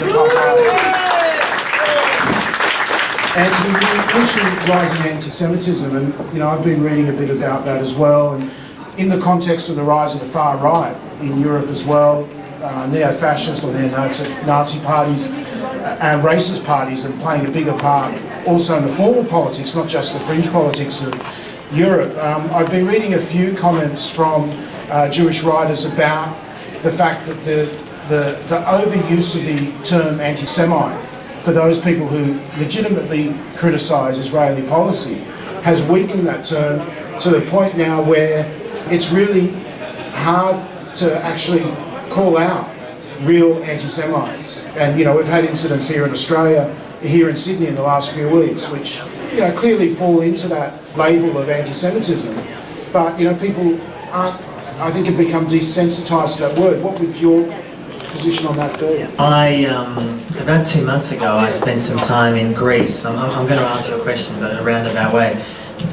end apartheid. And you mentioned rising anti-Semitism, and I've been reading a bit about that as well, and in the context of the rise of the far right in Europe as well, neo-fascist or neo-Nazi parties and racist parties are playing a bigger part also in the formal politics, not just the fringe politics of Europe. I've been reading a few comments from Jewish writers about the fact that the overuse of the term anti-Semite for those people who legitimately criticise Israeli policy has weakened that term to the point now where it's really hard to actually call out real anti-Semites. And we've had incidents here in Australia, here in Sydney in the last few weeks, which clearly fall into that label of anti-Semitism. But people aren't, I think, have become desensitised to that word. What would your position on that be? About 2 months ago, I spent some time in Greece. I'm going to answer your question, but in a roundabout way.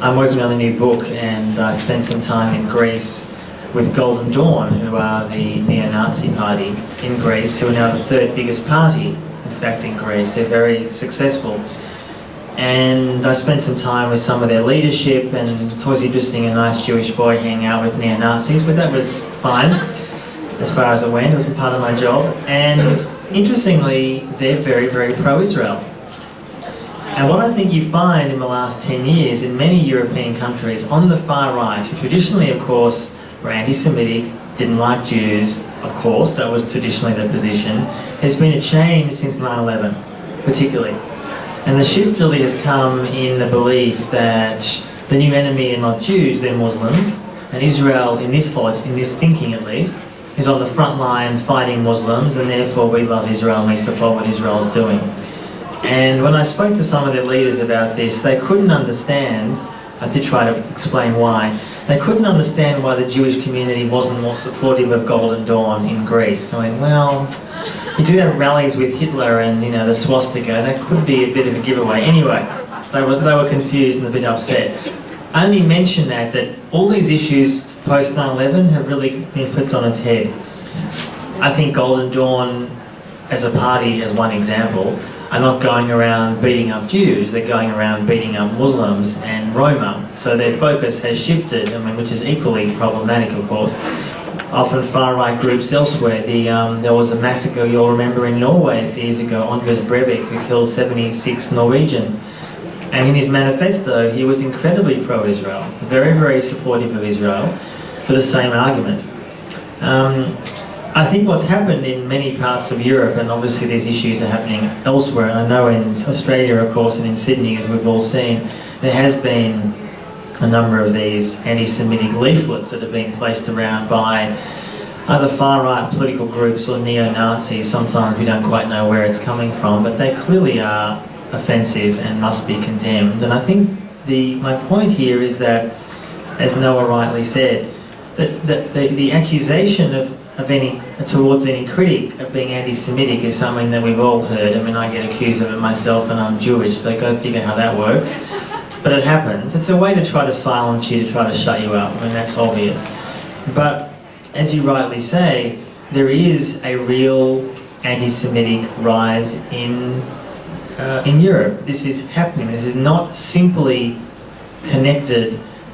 I'm working on a new book, and I spent some time in Greece with Golden Dawn, who are the neo-Nazi party in Greece, who are now the third biggest party, in fact, in Greece. They're very successful. And I spent some time with some of their leadership, and it's always interesting, a nice Jewish boy hanging out with neo-Nazis, but that was fine as far as it went. It was part of my job. And interestingly, they're very, very pro-Israel. And what I think you find in the last 10 years in many European countries on the far right, who traditionally, of course, were anti-Semitic, didn't like Jews, of course, that was traditionally their position, has been a change since 9/11, particularly. And the shift really has come in the belief that the new enemy are not Jews, they're Muslims, and Israel, in this thinking at least, is on the front line fighting Muslims, and therefore we love Israel and we support what Israel is doing. And when I spoke to some of their leaders about this, they couldn't understand, I did try to explain why, they couldn't understand why the Jewish community wasn't more supportive of Golden Dawn in Greece. I went, well, you do have rallies with Hitler and the swastika, that could be a bit of a giveaway. Anyway, they were confused and a bit upset. I only mention that all these issues post 9/11 have really been flipped on its head. I think Golden Dawn as a party, as one example, are not going around beating up Jews, they're going around beating up Muslims and Roma. So their focus has shifted, which is equally problematic, of course. Often far-right groups elsewhere. There was a massacre, you'll remember, in Norway a few years ago, Anders Breivik, who killed 76 Norwegians. And in his manifesto, he was incredibly pro-Israel, very, very supportive of Israel, for the same argument. I think what's happened in many parts of Europe, and obviously these issues are happening elsewhere, and I know in Australia, of course, and in Sydney, as we've all seen, there has been a number of these anti-Semitic leaflets that are being placed around by either far-right political groups or neo-Nazis. Sometimes we don't quite know where it's coming from, but they clearly are offensive and must be condemned. And I think my point here is that, as Noah rightly said, that the accusation towards any critic of being anti-Semitic is something that we've all heard. I get accused of it myself, and I'm Jewish, so go figure how that works. But it happens. It's a way to try to silence you, to try to shut you up. That's obvious. But as you rightly say, there is a real anti-Semitic rise in Europe. This is happening. This is not simply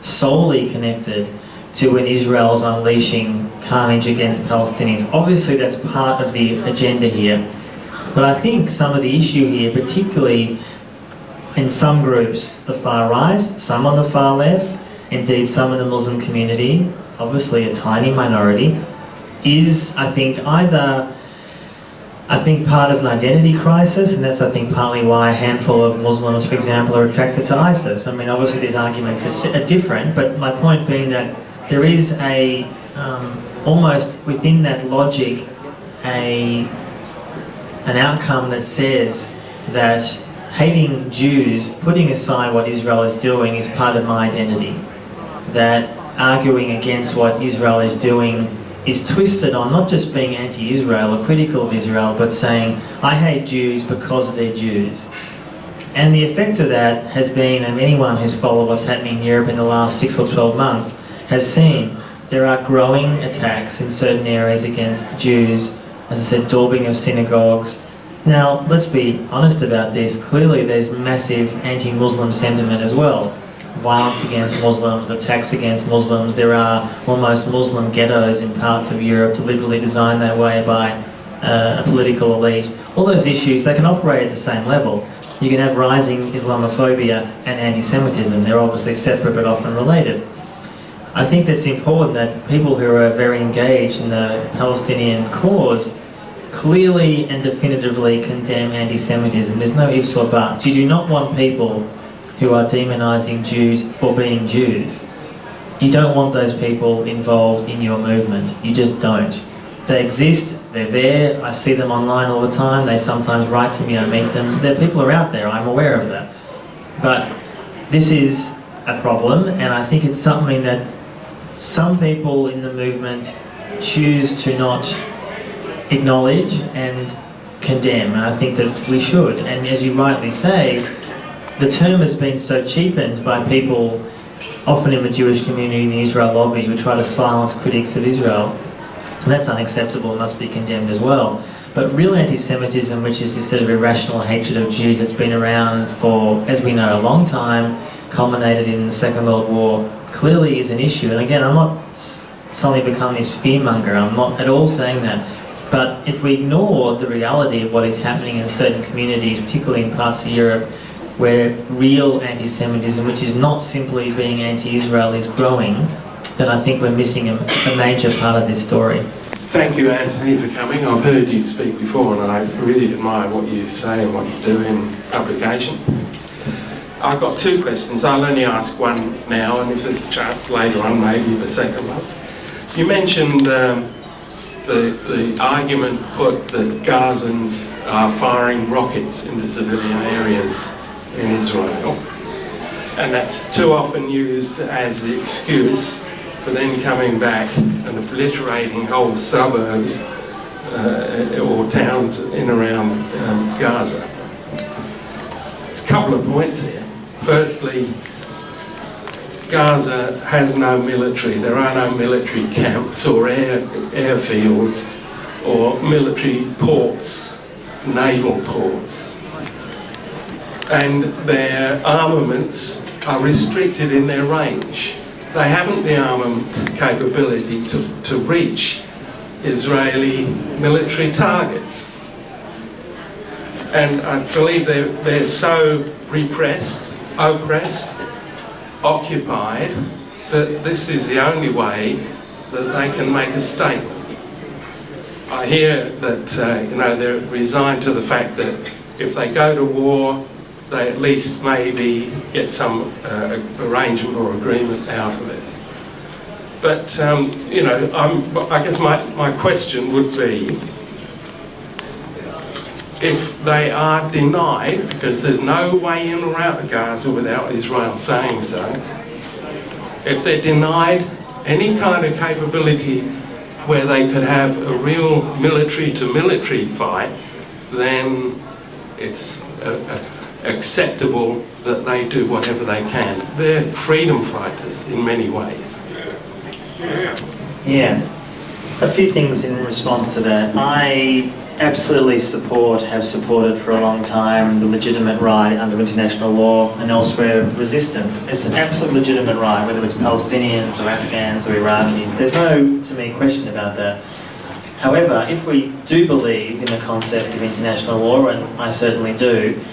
solely connected to when Israel's unleashing carnage against Palestinians. Obviously that's part of the agenda here. But I think some of the issue here, particularly in some groups, the far right, some on the far left, indeed some in the Muslim community, obviously a tiny minority, is, I think, part of an identity crisis, and that's, I think, partly why a handful of Muslims, for example, are attracted to ISIS. Obviously these arguments are different, but my point being that there is almost within that logic, an outcome that says that hating Jews, putting aside what Israel is doing, is part of my identity. That arguing against what Israel is doing is twisted on not just being anti-Israel or critical of Israel, but saying, I hate Jews because they're Jews. And the effect of that has been, and anyone who's followed what's happening in Europe in the last 6 or 12 months has seen, there are growing attacks in certain areas against Jews, as I said, daubing of synagogues, Now, let's be honest about this. Clearly, there's massive anti-Muslim sentiment as well. Violence against Muslims, attacks against Muslims. There are almost Muslim ghettos in parts of Europe deliberately designed that way by a political elite. All those issues, they can operate at the same level. You can have rising Islamophobia and anti-Semitism. They're obviously separate but often related. I think that's important that people who are very engaged in the Palestinian cause clearly and definitively condemn anti-Semitism. There's no ifs or buts. You do not want people who are demonising Jews for being Jews. You don't want those people involved in your movement. You just don't. They exist, they're there, I see them online all the time, they sometimes write to me, I meet them. Their people are out there, I'm aware of that. But this is a problem, and I think it's something that some people in the movement choose to not acknowledge and condemn, and I think that we should. And as you rightly say, the term has been so cheapened by people, often in the Jewish community in the Israel lobby, who try to silence critics of Israel. And that's unacceptable and must be condemned as well. But real anti-Semitism, which is this sort of irrational hatred of Jews that's been around for, as we know, a long time, culminated in the Second World War, clearly is an issue. And again, I'm not suddenly become this fearmonger, I'm not at all saying that. But if we ignore the reality of what is happening in certain communities, particularly in parts of Europe, where real anti-Semitism, which is not simply being anti-Israel, is growing, then I think we're missing a major part of this story. Thank you, Anthony, for coming. I've heard you speak before and I really admire what you say and what you do in publication. I've got two questions. I'll only ask one now, and if there's a chance later on, maybe the second one. You mentioned the argument put that Gazans are firing rockets into civilian areas in Israel, and that's too often used as the excuse for then coming back and obliterating whole suburbs or towns in around Gaza. There's a couple of points here. Firstly, Gaza has no military. There are no military camps or airfields or military ports, naval ports. And their armaments are restricted in their range. They haven't the armament capability to reach Israeli military targets. And I believe they're so repressed, oppressed, occupied, that this is the only way that they can make a statement. I hear that they're resigned to the fact that if they go to war, they at least maybe get some arrangement or agreement out of it. But I guess my question would be, if they are denied, because there's no way in or out of Gaza without Israel saying so, if they're denied any kind of capability where they could have a real military-to-military fight, then it's acceptable that they do whatever they can. They're freedom fighters in many ways. Yeah, a few things in response to that. I absolutely have supported for a long time the legitimate right under international law and elsewhere resistance. It's an absolute legitimate right, whether it's Palestinians or Afghans or Iraqis. There's no, to me, question about that. However, if we do believe in the concept of international law, and I certainly do,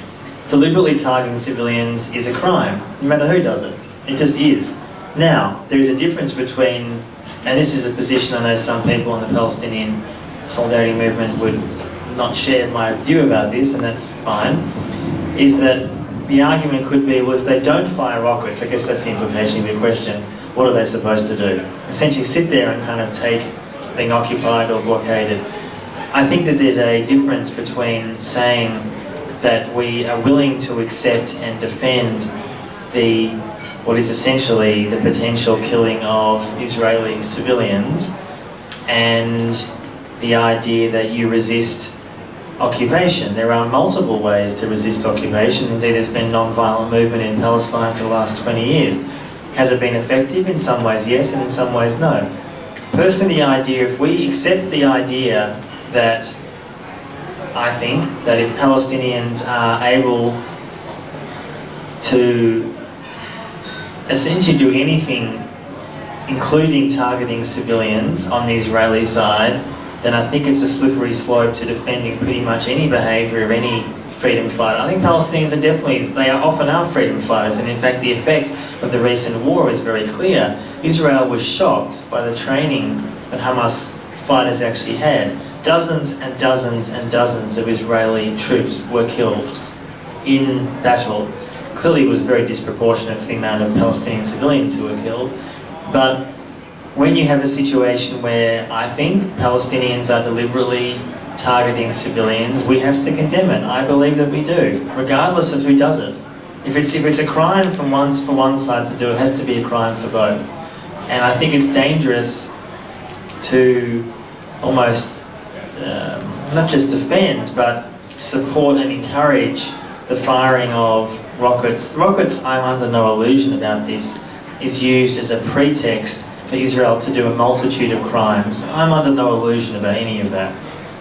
deliberately targeting civilians is a crime, no matter who does it. It just is. Now, there is a difference between, and this is a position I know some people in the Palestinian solidarity movement would not share my view about this, and that's fine, is that the argument could be, well, if they don't fire rockets, I guess that's the implication of your question, what are they supposed to do? Essentially sit there and kind of take being occupied or blockaded. I think that there's a difference between saying that we are willing to accept and defend what is essentially the potential killing of Israeli civilians, and the idea that you resist occupation. There are multiple ways to resist occupation. Indeed, there's been non-violent movement in Palestine for the last 20 years. Has it been effective? In some ways, yes, and in some ways, no. Personally, the idea, if we accept the idea that I think, that if Palestinians are able to essentially do anything, including targeting civilians on the Israeli side, then I think it's a slippery slope to defending pretty much any behaviour of any freedom fighter. I think Palestinians are they often are freedom fighters, and in fact the effect of the recent war is very clear. Israel was shocked by the training that Hamas fighters actually had. Dozens and dozens and dozens of Israeli troops were killed in battle. Clearly it was very disproportionate to the amount of Palestinian civilians who were killed. But when you have a situation where I think Palestinians are deliberately targeting civilians, we have to condemn it. I believe that we do, regardless of who does it. If it's a crime for one side to do, it has to be a crime for both. And I think it's dangerous to almost not just defend, but support and encourage the firing of rockets. Rockets, I'm under no illusion about this, is used as a pretext for Israel to do a multitude of crimes. I'm under no illusion about any of that.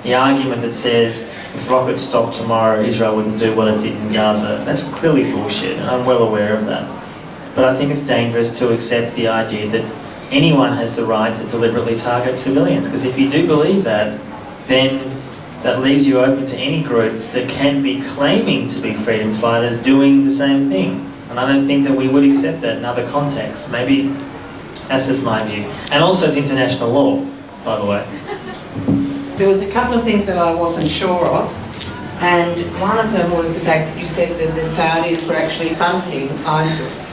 The argument that says if rockets stopped tomorrow, Israel wouldn't do what it did in Gaza, that's clearly bullshit, and I'm well aware of that. But I think it's dangerous to accept the idea that anyone has the right to deliberately target civilians, because if you do believe that, then that leaves you open to any group that can be claiming to be freedom fighters doing the same thing. And I don't think that we would accept that in other contexts. Maybe that's just my view. And also it's international law, by the way. There was a couple of things that I wasn't sure of, and one of them was the fact that you said that the Saudis were actually funding ISIS.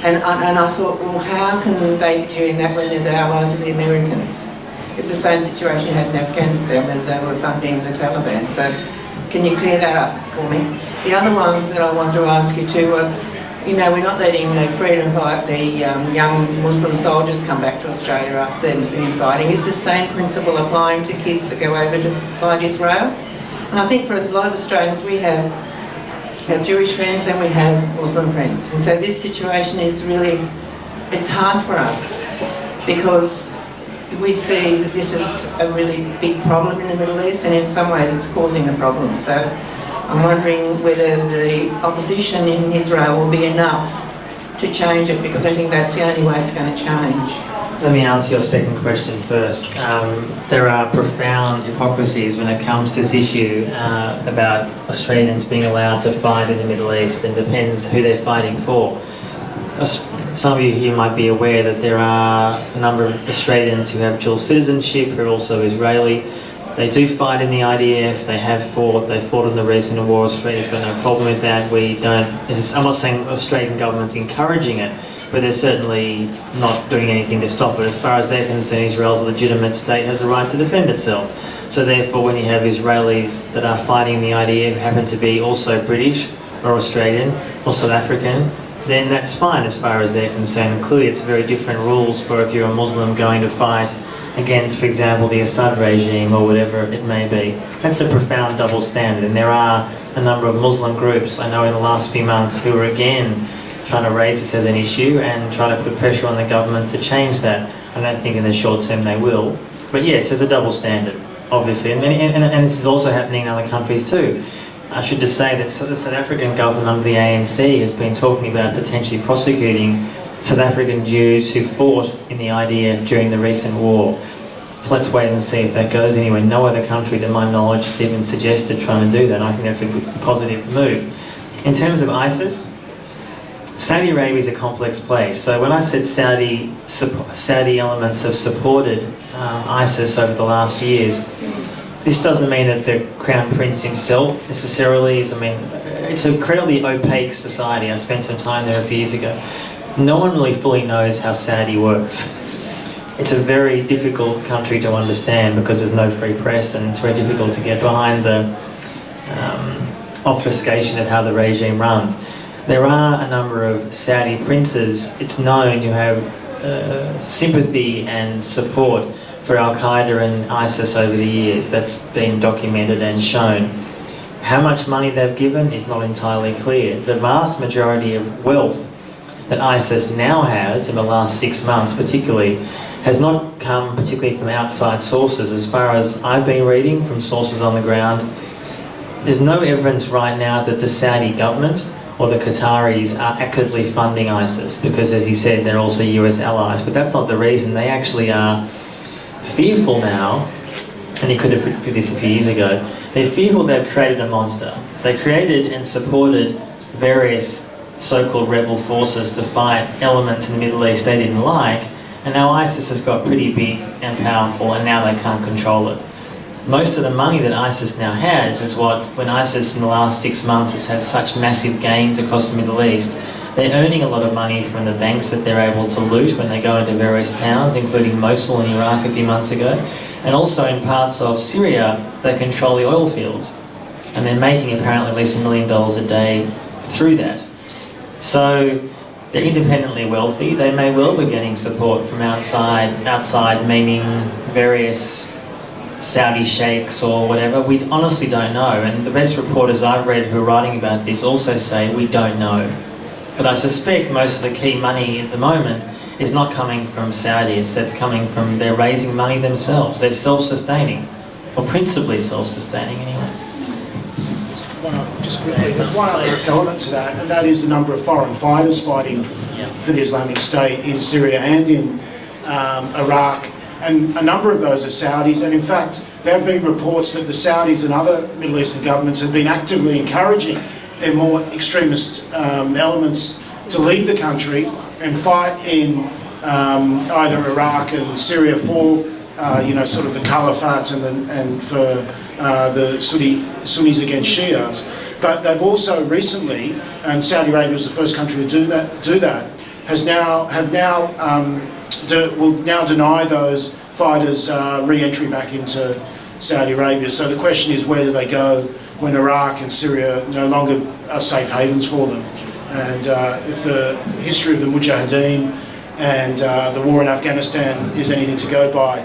And I thought, well, how can they be doing that when they're the allies of the Americans? It's the same situation you had in Afghanistan when they were funding the Taliban. So can you clear that up for me? The other one that I wanted to ask you too was, you know, we're not letting the freedom fight, the young Muslim soldiers come back to Australia after they've been fighting. Is the same principle applying to kids that go over to fight Israel? And I think for a lot of Australians, we have Jewish friends and we have Muslim friends. And so this situation is really, it's hard for us because we see that this is a really big problem in the Middle East, and in some ways it's causing a problem. So I'm wondering whether the opposition in Israel will be enough to change it, because I think that's the only way it's going to change. Let me answer your second question first. There are profound hypocrisies when it comes to this issue about Australians being allowed to fight in the Middle East, and depends who they're fighting for. Some of you here might be aware that there are a number of Australians who have dual citizenship who are also Israeli. They do fight in the IDF, they have fought, they fought in the recent war. Australia's got no problem with that. I'm not saying Australian government's encouraging it, but they're certainly not doing anything to stop it. As far as they're concerned, Israel's a legitimate state, has a right to defend itself. So therefore, when you have Israelis that are fighting in the IDF happen to be also British or Australian or South African, then that's fine as far as they're concerned. Clearly it's very different rules for if you're a Muslim going to fight against, for example, the Assad regime or whatever it may be. That's a profound double standard, and there are a number of Muslim groups I know in the last few months who are again trying to raise this as an issue and trying to put pressure on the government to change that. I don't think in the short term they will. But yes, there's a double standard, obviously, and this is also happening in other countries too. I should just say that the South African government under the ANC has been talking about potentially prosecuting South African Jews who fought in the IDF during the recent war. So let's wait and see if that goes anywhere. No other country, to my knowledge, has even suggested trying to do that. I think that's a good, positive move. In terms of ISIS, Saudi Arabia is a complex place. So when I said Saudi elements have supported ISIS over the last years, this doesn't mean that the Crown Prince himself necessarily is. I mean, it's an incredibly opaque society. I spent some time there a few years ago. No one really fully knows how Saudi works. It's a very difficult country to understand because there's no free press, and it's very difficult to get behind the obfuscation of how the regime runs. There are a number of Saudi princes, it's known, who have sympathy and support for Al-Qaeda and ISIS over the years. That's been documented and shown. How much money they've given is not entirely clear. The vast majority of wealth that ISIS now has, in the last 6 months particularly, has not come particularly from outside sources. As far as I've been reading from sources on the ground, there's no evidence right now that the Saudi government or the Qataris are actively funding ISIS, because as you said, they're also US allies, but that's not the reason. They actually are fearful now, and you could have predicted this a few years ago. They're fearful they've created a monster. They created and supported various so-called rebel forces to fight elements in the Middle East they didn't like, and now ISIS has got pretty big and powerful, and now they can't control it. Most of the money that ISIS now has is when ISIS in the last 6 months has had such massive gains across the Middle East, they're earning a lot of money from the banks that they're able to loot when they go into various towns, including Mosul in Iraq a few months ago. And also in parts of Syria, they control the oil fields. And they're making apparently at least $1 million a day through that. So they're independently wealthy. They may well be getting support from outside meaning various Saudi sheikhs or whatever. We honestly don't know. And the best reporters I've read who are writing about this also say we don't know. But I suspect most of the key money at the moment is not coming from Saudis. That's coming from, they're raising money themselves. They're self-sustaining, or principally self-sustaining anyway. Just quickly, there's one other element to that, and that is the number of foreign fighters fighting for the Islamic State in Syria and in Iraq, and a number of those are Saudis. And in fact, there have been reports that the Saudis and other Middle Eastern governments have been actively encouraging their more extremist elements to leave the country and fight in either Iraq and Syria for, sort of the caliphate and for the Sunnis against Shias. But they've also recently, and Saudi Arabia was the first country to do that, will now deny those fighters re-entry back into Saudi Arabia. So the question is, where do they go when Iraq and Syria no longer are safe havens for them? And if the history of the Mujahideen and the war in Afghanistan is anything to go by,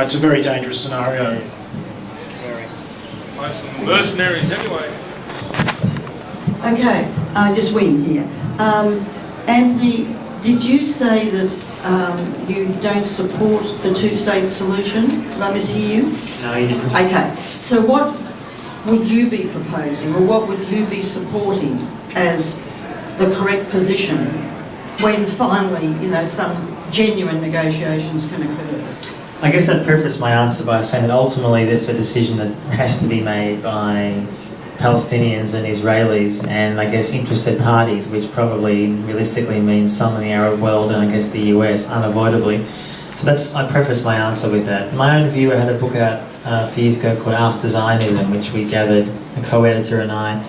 it's a very dangerous scenario. Some mercenaries anyway. Okay, I just win here. Anthony, did you say that you don't support the two-state solution? Did I mishear you? No, you didn't. Okay, so what would you be proposing, or what would you be supporting as the correct position when finally, some genuine negotiations can occur? I guess I'd preface my answer by saying that ultimately this is a decision that has to be made by Palestinians and Israelis and I guess interested parties, which probably realistically means some in the Arab world and I guess the US unavoidably. So I preface my answer with that. My own view, I had a book out a few years ago called After Zionism, which we gathered, a co-editor and I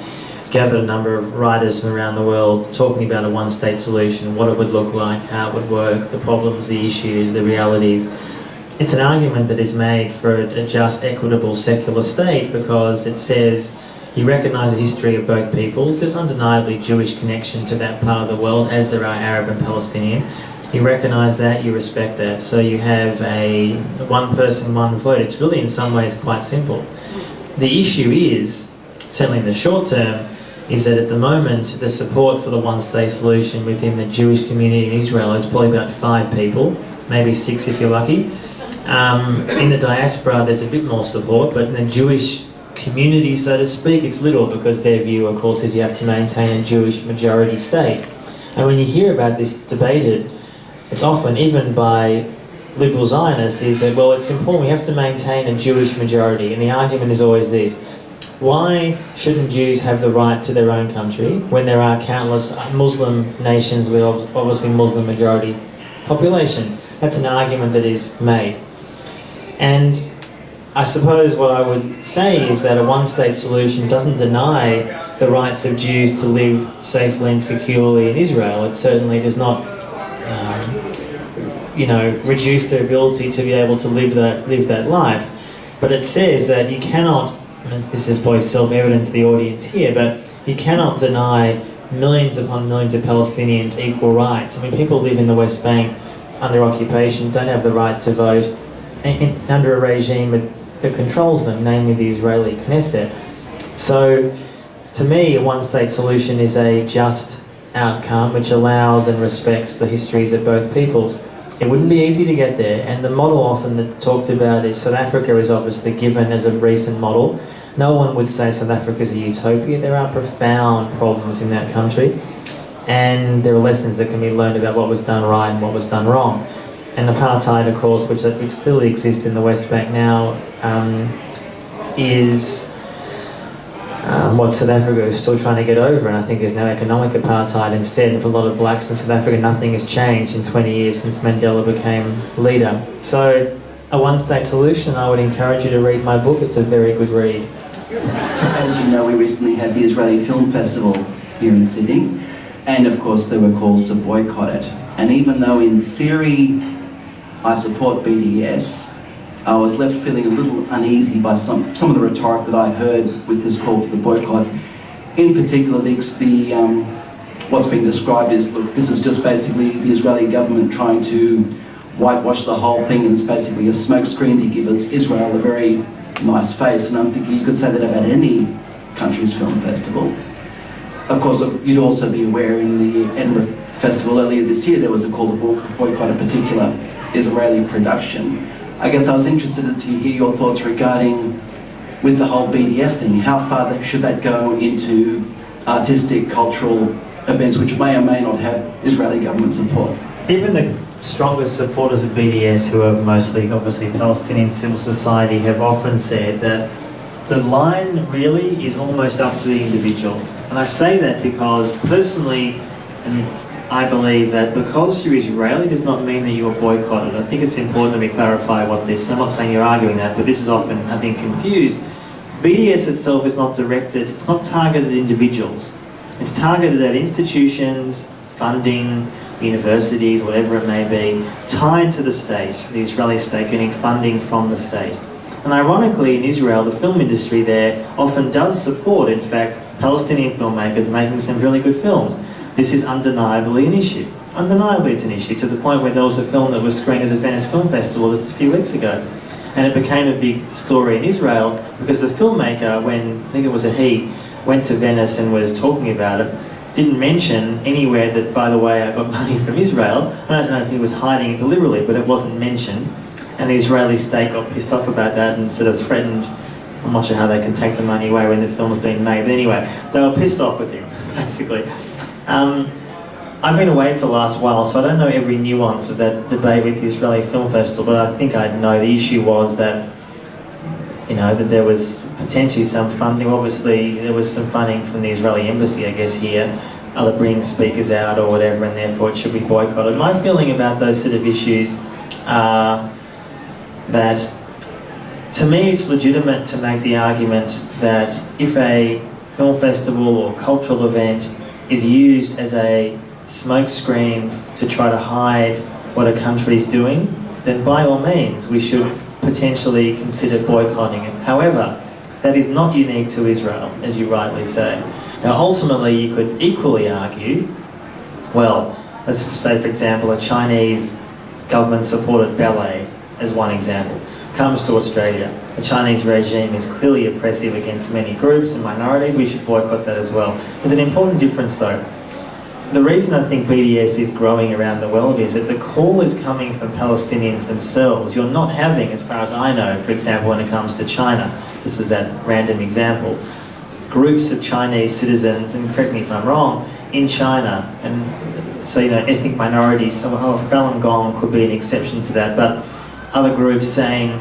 gathered a number of writers from around the world talking about a one-state solution, what it would look like, how it would work, the problems, the issues, the realities. It's an argument that is made for a just, equitable, secular state because it says you recognise the history of both peoples. There's undeniably Jewish connection to that part of the world, as there are Arab and Palestinian. You recognise that, you respect that. So you have a one person, one vote. It's really in some ways quite simple. The issue is, certainly in the short term, is that at the moment the support for the one-state solution within the Jewish community in Israel is probably about 5 people, maybe 6 if you're lucky. In the diaspora there's a bit more support, but in the Jewish community, so to speak, it's little because their view, of course, is you have to maintain a Jewish majority state. And when you hear about this debated, it's often, even by liberal Zionists, is that, well, it's important, we have to maintain a Jewish majority. And the argument is always this: why shouldn't Jews have the right to their own country when there are countless Muslim nations with obviously Muslim majority populations? That's an argument that is made. And I suppose what I would say is that a one-state solution doesn't deny the rights of Jews to live safely and securely in Israel. It certainly does not, reduce their ability to be able to live that life. But it says that you cannot, and this is probably self-evident to the audience here, but you cannot deny millions upon millions of Palestinians equal rights. I mean, people live in the West Bank under occupation, don't have the right to vote under a regime that controls them, namely the Israeli Knesset. So, to me, a one-state solution is a just outcome which allows and respects the histories of both peoples. It wouldn't be easy to get there, and the model often that talked about is South Africa is obviously given as a recent model. No one would say South Africa is a utopia. There are profound problems in that country, and there are lessons that can be learned about what was done right and what was done wrong. And apartheid, of course, which clearly exists in the West Bank now, is what South Africa is still trying to get over, and I think there's no economic apartheid instead. And for a lot of blacks in South Africa, nothing has changed in 20 years since Mandela became leader. So, a one-state solution, I would encourage you to read my book. It's a very good read. As you know, we recently had the Israeli Film Festival here in Sydney, and of course there were calls to boycott it. And even though in theory I support BDS, I was left feeling a little uneasy by some of the rhetoric that I heard with this call for the boycott. In particular, what's being described is, look, this is just basically the Israeli government trying to whitewash the whole thing, and it's basically a smokescreen to give us Israel a very nice face. And I'm thinking you could say that about any country's film festival. Of course, you'd also be aware in the Edinburgh Festival earlier this year there was a call to boycott a particular Israeli production. I guess I was interested to hear your thoughts regarding, with the whole BDS thing, how far should that go into artistic, cultural events which may or may not have Israeli government support? Even the strongest supporters of BDS, who are mostly obviously Palestinian civil society, have often said that the line really is almost up to the individual. And I say that because personally, and I believe that because you're Israeli does not mean that you are boycotted. I think it's important that we clarify what this, I'm not saying you're arguing that, but this is often, I think, confused. BDS itself is not directed, it's not targeted at individuals. It's targeted at institutions, funding, universities, whatever it may be, tied to the state, the Israeli state, getting funding from the state. And ironically, in Israel, the film industry there often does support, in fact, Palestinian filmmakers making some really good films. This is undeniably an issue. Undeniably it's an issue, to the point where there was a film that was screened at the Venice Film Festival just a few weeks ago. And it became a big story in Israel because the filmmaker, when, I think it was a he, went to Venice and was talking about it, didn't mention anywhere that, by the way, I got money from Israel. I don't know if he was hiding it deliberately, but it wasn't mentioned. And the Israeli state got pissed off about that and sort of threatened, I'm not sure how they can take the money away when the film was being made, but anyway, they were pissed off with him, basically. I've been away for the last while, so I don't know every nuance of that debate with the Israeli Film Festival, but I think I know the issue was that, you know, that there was potentially some funding. Obviously, there was some funding from the Israeli embassy, I guess, here, other bringing speakers out or whatever, and therefore it should be boycotted. My feeling about those sort of issues are that, to me, it's legitimate to make the argument that if a film festival or cultural event is used as a smokescreen to try to hide what a country is doing, then by all means we should potentially consider boycotting it. However, that is not unique to Israel, as you rightly say. Now ultimately you could equally argue, well, let's say for example a Chinese government-supported ballet, as one example, comes to Australia. The Chinese regime is clearly oppressive against many groups and minorities. We should boycott that as well. There's an important difference though. The reason I think BDS is growing around the world is that the call is coming from Palestinians themselves. You're not having, as far as I know, for example, when it comes to China, just as that random example, groups of Chinese citizens, and correct me if I'm wrong, in China, and so, you know, ethnic minorities, so Falun Gong could be an exception to that, but other groups saying,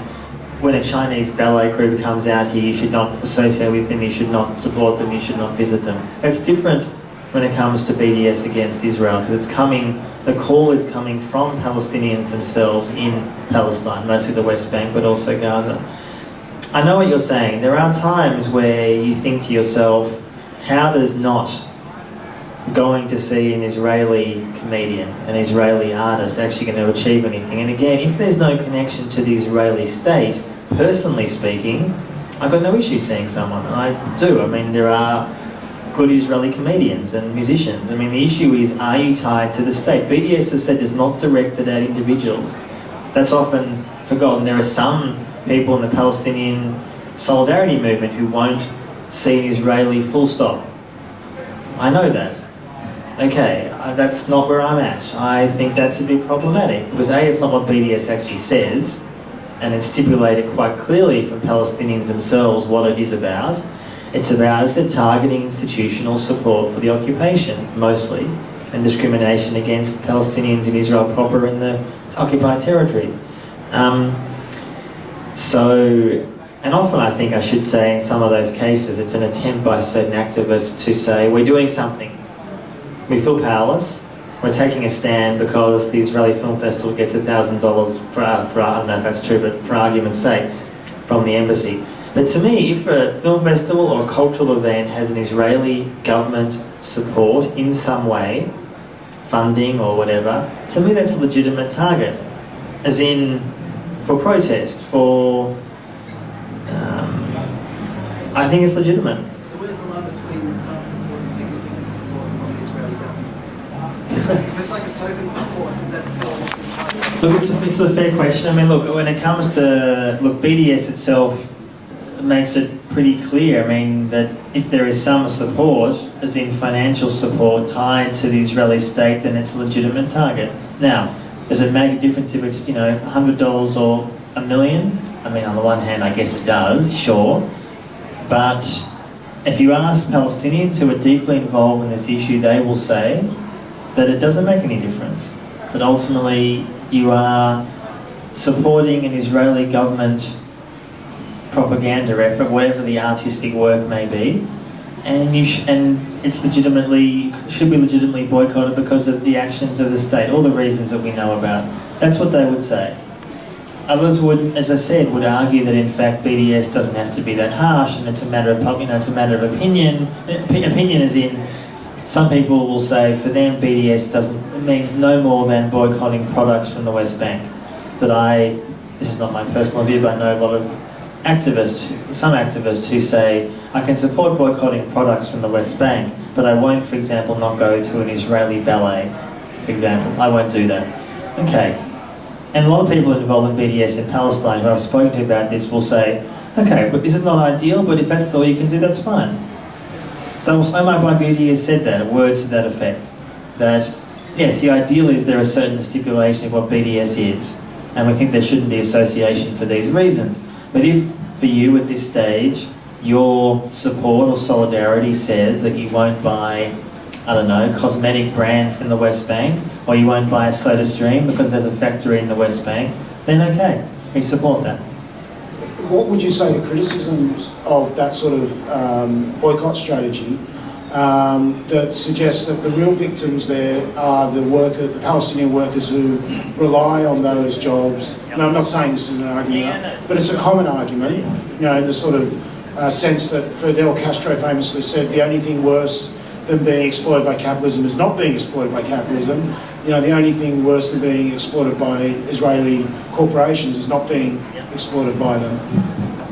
when a Chinese ballet group comes out here, you should not associate with them, you should not support them, you should not visit them. That's different when it comes to BDS against Israel, because it's coming, the call is coming from Palestinians themselves in Palestine, mostly the West Bank, but also Gaza. I know what you're saying. There are times where you think to yourself, how does not going to see an Israeli comedian, an Israeli artist, actually going to achieve anything? And again, if there's no connection to the Israeli state, personally speaking, I've got no issue seeing someone. I do. I mean, there are good Israeli comedians and musicians. I mean, the issue is, are you tied to the state? BDS has said is not directed at individuals. That's often forgotten. There are some people in the Palestinian solidarity movement who won't see an Israeli full stop. I know that. Okay, that's not where I'm at. I think that's a bit problematic, because A, it's not what BDS actually says, and it's stipulated quite clearly from Palestinians themselves what it is about. It's about, as I said, targeting institutional support for the occupation, mostly, and discrimination against Palestinians in Israel proper in the occupied territories. And often I think I should say in some of those cases, it's an attempt by certain activists to say, we're doing something. We feel powerless. We're taking a stand because the Israeli Film Festival gets $1,000 for I don't know if that's true, but for argument's sake, from the embassy. But to me, if a film festival or a cultural event has an Israeli government support in some way, funding or whatever, to me that's a legitimate target. As in, for protest, for... I think it's legitimate. So where's the line between some support and significant support from the Israeli government? If it's like a token support, is that still... Look, it's a fair question. I mean, look, when it comes to... Look, BDS itself makes it pretty clear, I mean, that if there is some support, as in financial support, tied to the Israeli state, then it's a legitimate target. Now, does it make a difference if it's, $100 or $1 million? I mean, on the one hand, I guess it does, sure. But if you ask Palestinians who are deeply involved in this issue, they will say that it doesn't make any difference. That ultimately you are supporting an Israeli government propaganda effort, whatever the artistic work may be, and it's should be legitimately boycotted because of the actions of the state, all the reasons that we know about. That's what they would say. Others would, as I said, would argue that in fact BDS doesn't have to be that harsh, and it's a matter of it's a matter of opinion. Opinion as in, some people will say for them BDS means no more than boycotting products from the West Bank. This is not my personal view, but I know a lot of some activists who say, I can support boycotting products from the West Bank, but I won't, for example, not go to an Israeli ballet, for example. I won't do that. Okay. And a lot of people involved in BDS in Palestine who I've spoken to about this will say, okay, but this is not ideal, but if that's all you can do, that's fine. Omar Barghouti has said that, words to that effect. That, yes, the ideal is there are certain stipulations of what BDS is, and we think there shouldn't be association for these reasons. But if, for you at this stage, your support or solidarity says that you won't buy, I don't know, cosmetic brand from the West Bank, or you won't buy a SodaStream because there's a factory in the West Bank, then okay, we support that. What would you say to criticisms of that sort of boycott strategy that suggests that the real victims there are the Palestinian workers who rely on those jobs? Now, I'm not saying this is an argument, but it's a common argument. The sort of sense that Fidel Castro famously said the only thing worse than being exploited by capitalism is not being exploited by capitalism. The only thing worse than being exploited by Israeli corporations is not being exploited by them.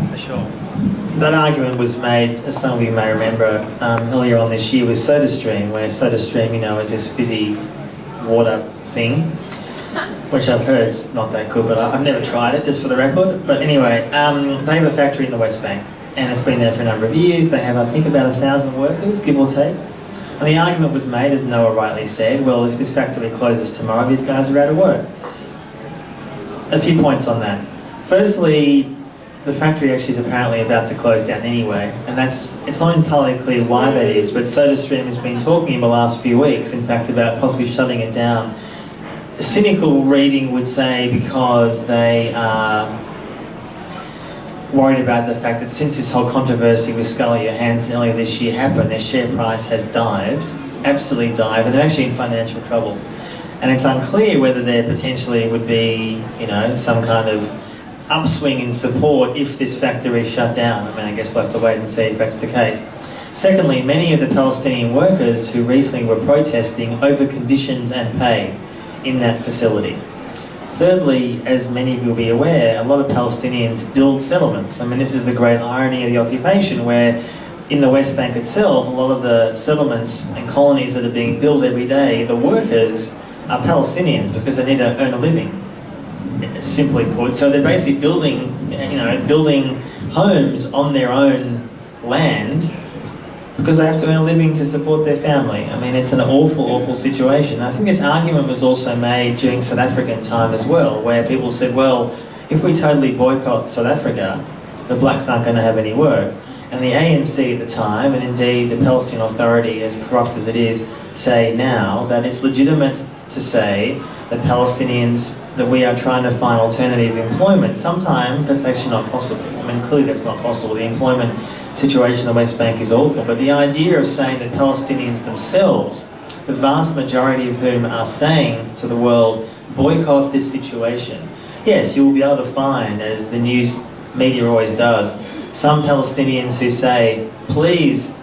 For sure. That argument was made, as some of you may remember, earlier on this year with SodaStream, where SodaStream, is this fizzy water thing, which I've heard is not that good, but I've never tried it, just for the record. But anyway, they have a factory in the West Bank, and it's been there for a number of years. They have, I think, about 1,000 workers, give or take. And the argument was made, as Noah rightly said, well, if this factory closes tomorrow, these guys are out of work. A few points on that. Firstly, the factory actually is apparently about to close down anyway, and it's not entirely clear why that is, but SodaStream has been talking in the last few weeks, in fact, about possibly shutting it down. A cynical reading would say because they are worried about the fact that since this whole controversy with Scarlett Johansson earlier this year happened, their share price has dived, absolutely dived, and they're actually in financial trouble. And it's unclear whether there potentially would be, some kind of upswing in support if this factory is shut down. I mean, I guess we'll have to wait and see if that's the case. Secondly, many of the Palestinian workers who recently were protesting over conditions and pay in that facility. Thirdly, as many of you will be aware, a lot of Palestinians build settlements. I mean, this is the great irony of the occupation, where in the West Bank itself, a lot of the settlements and colonies that are being built every day, the workers are Palestinians because they need to earn a living, simply put. So they're basically building homes on their own land because they have to earn a living to support their family. I mean, it's an awful, awful situation. I think this argument was also made during South African time as well, where people said, well, if we totally boycott South Africa, the blacks aren't going to have any work. And the ANC at the time, and indeed the Palestinian Authority, as corrupt as it is, say now that it's legitimate to say that Palestinians, that we are trying to find alternative employment. Sometimes that's actually not possible. I mean, clearly that's not possible. The employment situation in the West Bank is awful. But the idea of saying that Palestinians themselves, the vast majority of whom are saying to the world, boycott this situation. Yes, you will be able to find, as the news media always does, some Palestinians who say, please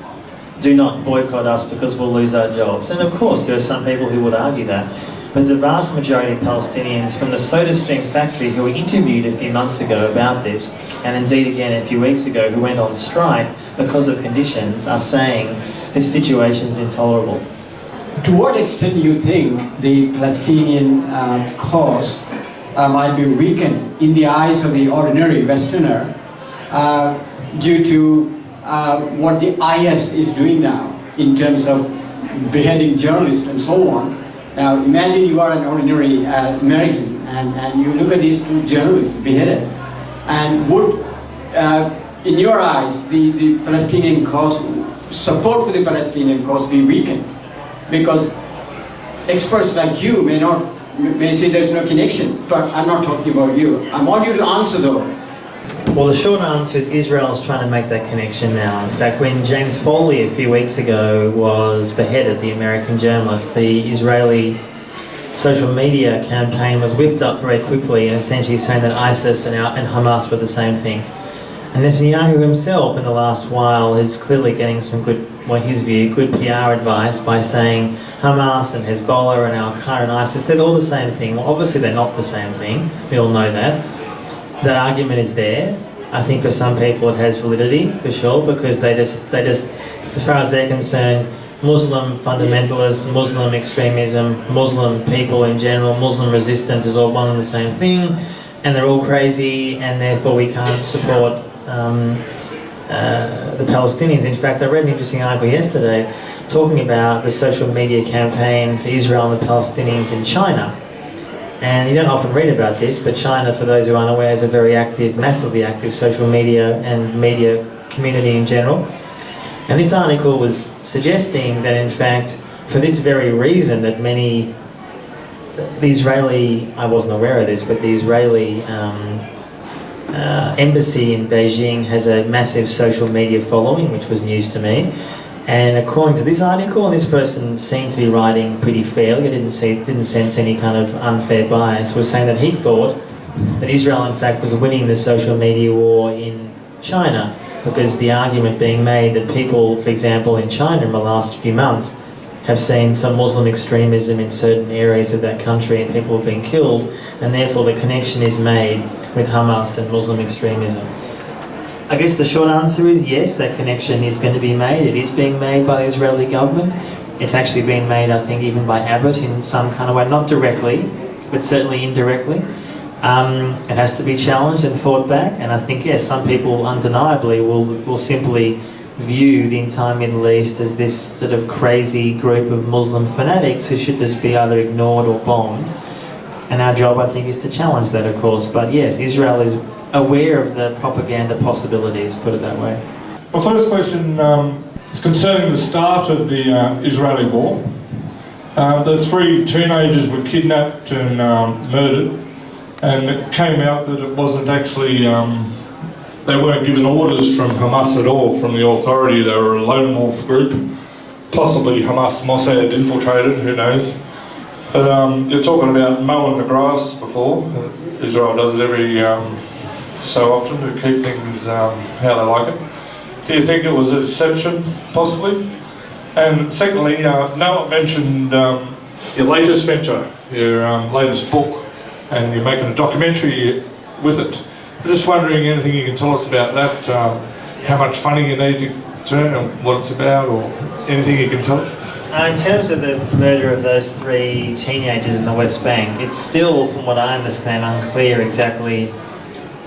do not boycott us because we'll lose our jobs. And of course, there are some people who would argue that. But the vast majority of Palestinians from the SodaStream factory who were interviewed a few months ago about this, and indeed again a few weeks ago, who went on strike because of conditions, are saying this situation is intolerable. To what extent do you think the Palestinian cause might be weakened in the eyes of the ordinary Westerner due to what the IS is doing now in terms of beheading journalists and so on? Now imagine you are an ordinary American and you look at these two journalists beheaded, and would, in your eyes, the Palestinian cause, support for the Palestinian cause be weakened? Because experts like you may say there's no connection, but I'm not talking about you. I want you to answer though. Well, the short answer is Israel's trying to make that connection now. In fact, when James Foley a few weeks ago was beheaded, the American journalist, the Israeli social media campaign was whipped up very quickly and essentially saying that ISIS and Hamas were the same thing. And Netanyahu himself in the last while is clearly getting some good, well, his view, good PR advice by saying Hamas and Hezbollah and Al-Qaeda and ISIS, they're all the same thing. Well, obviously they're not the same thing. We all know that. That argument is there. I think for some people it has validity, for sure, because they just, as far as they're concerned, Muslim fundamentalists, Muslim extremism, Muslim people in general, Muslim resistance is all one and the same thing, and they're all crazy, and therefore we can't support the Palestinians. In fact, I read an interesting article yesterday talking about the social media campaign for Israel and the Palestinians in China. And you don't often read about this, but China, for those who aren't aware, is a very active, massively active social media and media community in general. And this article was suggesting that, in fact, for this very reason, that many, the Israeli, I wasn't aware of this, but the Israeli embassy in Beijing has a massive social media following, which was news to me. And according to this article, and this person seemed to be writing pretty fairly, didn't sense any kind of unfair bias, was saying that he thought that Israel in fact was winning the social media war in China, because the argument being made that people, for example, in China in the last few months have seen some Muslim extremism in certain areas of that country and people have been killed, and therefore the connection is made with Hamas and Muslim extremism. I guess the short answer is yes, that connection is going to be made. It is being made by the Israeli government. It's actually being made, I think, even by Abbott in some kind of way, not directly, but certainly indirectly. It has to be challenged and fought back, and I think, yes, some people undeniably will simply view the entire Middle East as this sort of crazy group of Muslim fanatics who should just be either ignored or bombed. And our job, I think, is to challenge that, of course. But yes, Israel is aware of the propaganda possibilities, put it that way. My first question is concerning the start of the Israeli war. The 3 teenagers were kidnapped and murdered, and it came out that it wasn't actually, they weren't given orders from Hamas at all, from the authority. They were a lone wolf group, possibly Hamas Mossad infiltrated, who knows. But you're talking about mowing the grass before. Israel does it every so often to keep things how they like it. Do you think it was a deception, possibly? And secondly, Noah mentioned your latest venture, your latest book, and you're making a documentary with it. I'm just wondering anything you can tell us about that, how much funding you need to turn and what it's about, or anything you can tell us? In terms of the murder of those 3 teenagers in the West Bank, it's still, from what I understand, unclear exactly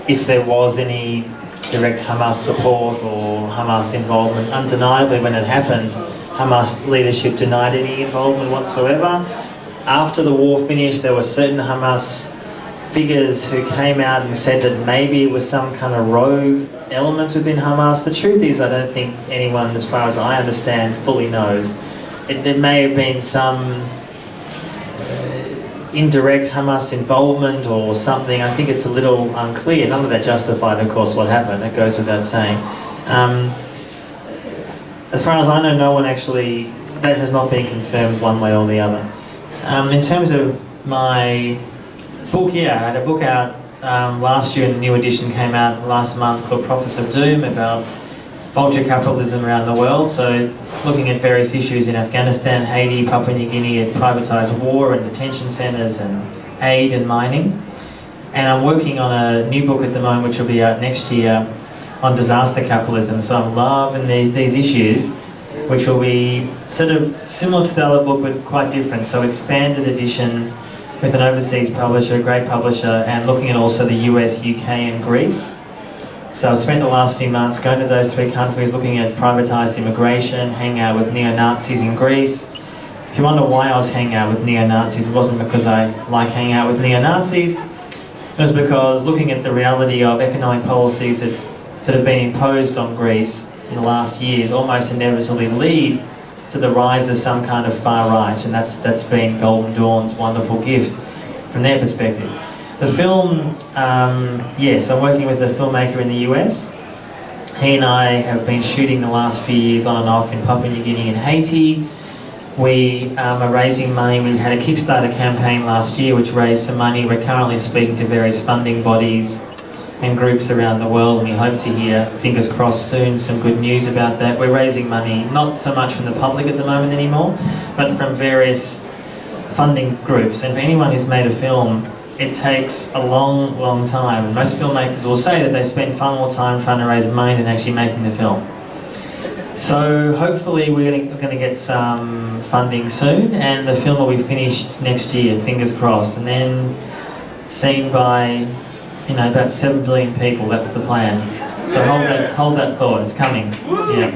if there was any direct Hamas support or Hamas involvement. Undeniably, when it happened, Hamas leadership denied any involvement whatsoever. After the war finished, there were certain Hamas figures who came out and said that maybe it was some kind of rogue elements within Hamas. The truth is, I don't think anyone, as far as I understand, fully knows. There may have been some indirect Hamas involvement or something. I think it's a little unclear. None of that justified, of course, what happened. That goes without saying. As far as I know, no one actually, that has not been confirmed one way or the other. In terms of my book, yeah, I had a book out last year, and a new edition came out last month called Prophets of Doom, about vulture capitalism around the world. So looking at various issues in Afghanistan, Haiti, Papua New Guinea, and privatised war and detention centres and aid and mining. And I'm working on a new book at the moment which will be out next year on disaster capitalism. So I'm loving these issues, which will be sort of similar to the other book but quite different. So expanded edition with an overseas publisher, a great publisher, and looking at also the US, UK and Greece. So I've spent the last few months going to those three countries, looking at privatised immigration, hanging out with neo-Nazis in Greece. If you wonder why I was hanging out with neo-Nazis, it wasn't because I like hanging out with neo-Nazis. It was because looking at the reality of economic policies that have been imposed on Greece in the last years almost inevitably lead to the rise of some kind of far right, and that's been Golden Dawn's wonderful gift from their perspective. The film, yes, I'm working with a filmmaker in the US. He and I have been shooting the last few years on and off in Papua New Guinea and Haiti. We are raising money. We had a Kickstarter campaign last year which raised some money. We're currently speaking to various funding bodies and groups around the world, and we hope to hear, fingers crossed soon, some good news about that. We're raising money, not so much from the public at the moment anymore, but from various funding groups. And for anyone who's made a film, it takes a long, long time. And most filmmakers will say that they spend far more time trying to raise money than actually making the film. So hopefully we're going to get some funding soon, and the film will be finished next year, fingers crossed, and then seen by, you know, about 7 billion people. That's the plan. So hold that thought. It's coming. Yeah.